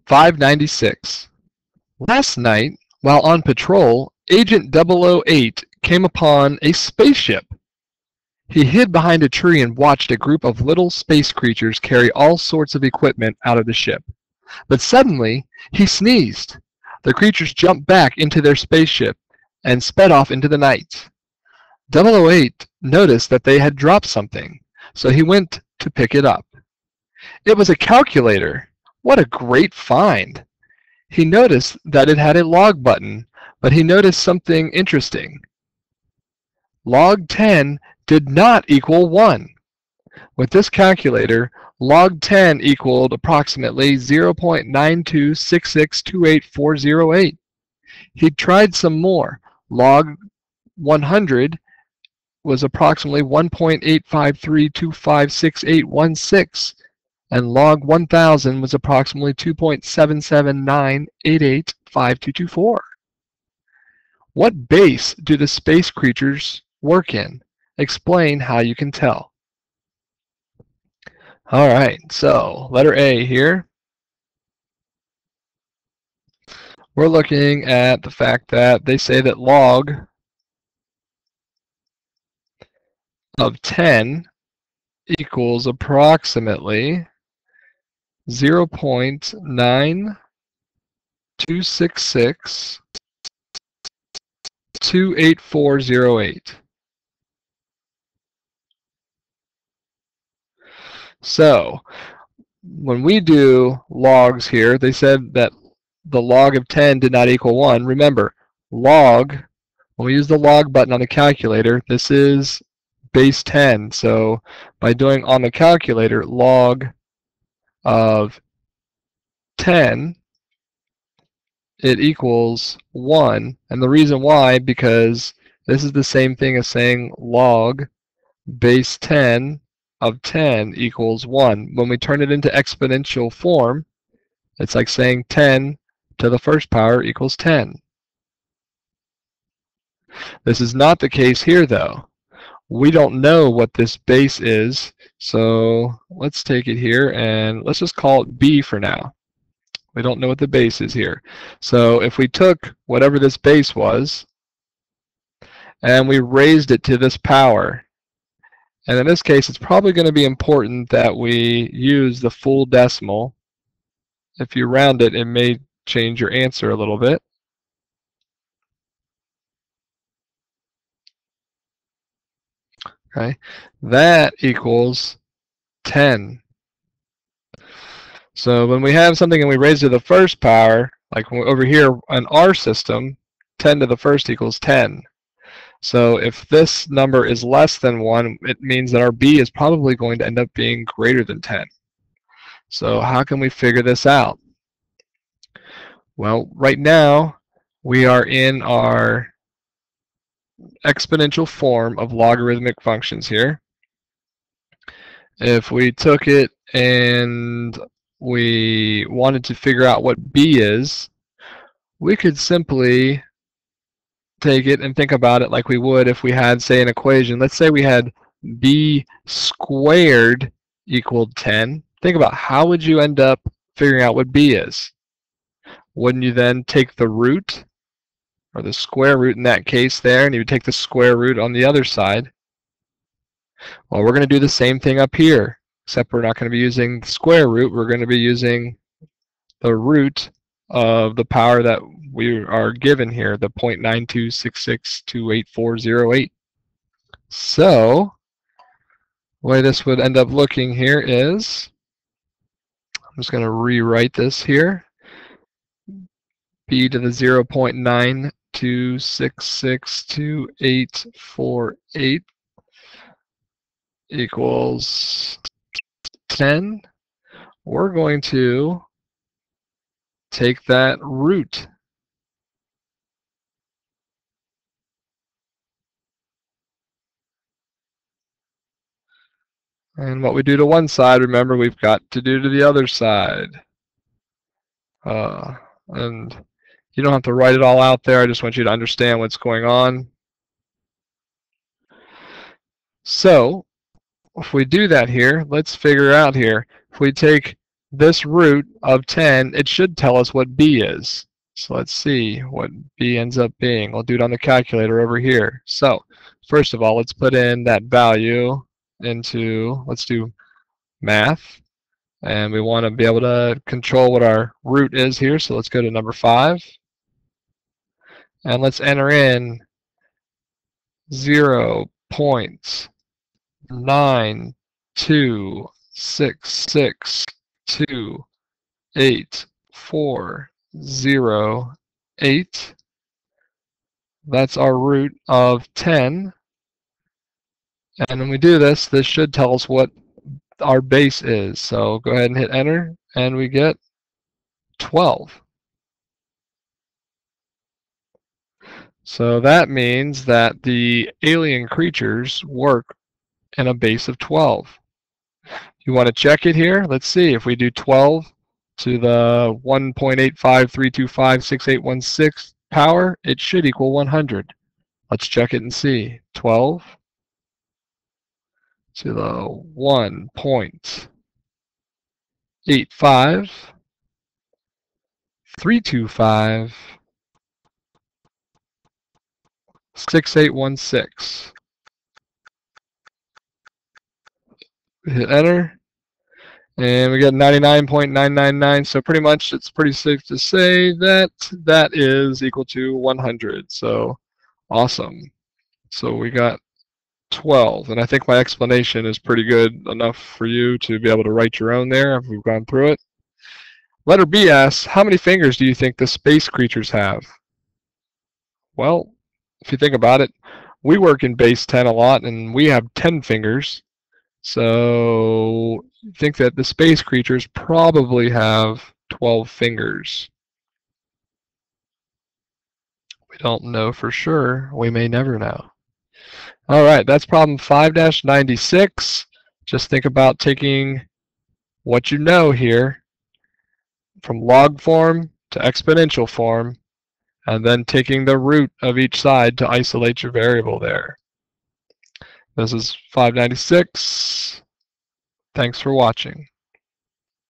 ch5p96. Last night, while on patrol, Agent 008 came upon a spaceship. He hid behind a tree and watched a group of little space creatures carry all sorts of equipment out of the ship. But suddenly, he sneezed. The creatures jumped back into their spaceship and sped off into the night. 008 noticed that they had dropped something, so he went to pick it up. It was a calculator. What a great find! He noticed that it had a log button, but he noticed something interesting. Log 10 did not equal 1. With this calculator, log 10 equaled approximately 0.92662848. He tried some more. Log 100 was approximately 1.853256816, and log 1000 was approximately 2.779885224. What base do the space creatures work in? Explain how you can tell. All right, so letter A here. We're looking at the fact that they say that log of 10 equals approximately 0.92662848. So when we do logs here, they said that the log of 10 did not equal 1. Remember, log, when we use the log button on the calculator, this is base 10. So by doing on the calculator log of 10, it equals 1. And the reason why, because this is the same thing as saying log base 10 of 10 equals 1. When we turn it into exponential form, it's like saying 10 to the first power equals 10. This is not the case here, though. We don't know what this base is, so let's take it here and let's just call it B for now. We don't know what the base is here. So if we took whatever this base was and we raised it to this power, and in this case it's probably going to be important that we use the full decimal. If you round it, it may change your answer a little bit. Okay, that equals 10. So when we have something and we raise it to the first power, like over here in our system, 10 to the first equals 10. So if this number is less than 1, it means that our B is probably going to end up being greater than 10. So how can we figure this out? Well, right now we are in our exponential form of logarithmic functions here. If we took it and we wanted to figure out what B is, we could simply take it and think about it like we would if we had, say, an equation. Let's say we had B squared equaled 10. Think about how would you end up figuring out what B is? Wouldn't you then take the root, or the square root in that case there, and you would take the square root on the other side? Well, we're going to do the same thing up here, except we're not going to be using the square root. We're going to be using the root of the power that we are given here, the 0.92662848. So the way this would end up looking here is, I'm just going to rewrite this here. B to the 0.92662848 equals 10. We're going to take that root. And what we do to one side, remember, we've got to do to the other side. And you don't have to write it all out there. I just want you to understand what's going on. So if we do that here, let's figure out here. If we take this root of 10, it should tell us what b is. So let's see what b ends up being. We'll do it on the calculator over here. So first of all, let's put in that value into, let's do math. And we want to be able to control what our root is here. So let's go to number 5. And let's enter in 0.926628408. That's our root of 10. And when we do this, this should tell us what our base is. So go ahead and hit enter, and we get 12. So that means that the alien creatures work in a base of 12. You want to check it here? Let's see. If we do 12 to the 1.853256816 power, it should equal 100. Let's check it and see. 12 to the 1.85325 6816. Hit enter, and we get 99.999. So pretty much it's pretty safe to say that that is equal to 100. So awesome. So we got 12, and I think my explanation is pretty good enough for you to be able to write your own there if we've gone through it. Letter B asks, how many fingers do you think the space creatures have? Well, if you think about it, we work in base 10 a lot, and we have 10 fingers. So I think that the space creatures probably have 12 fingers. We don't know for sure. We may never know. All right, that's problem 5-96. Just think about taking what you know here from log form to exponential form, and then taking the root of each side to isolate your variable there. This is 596. Thanks for watching.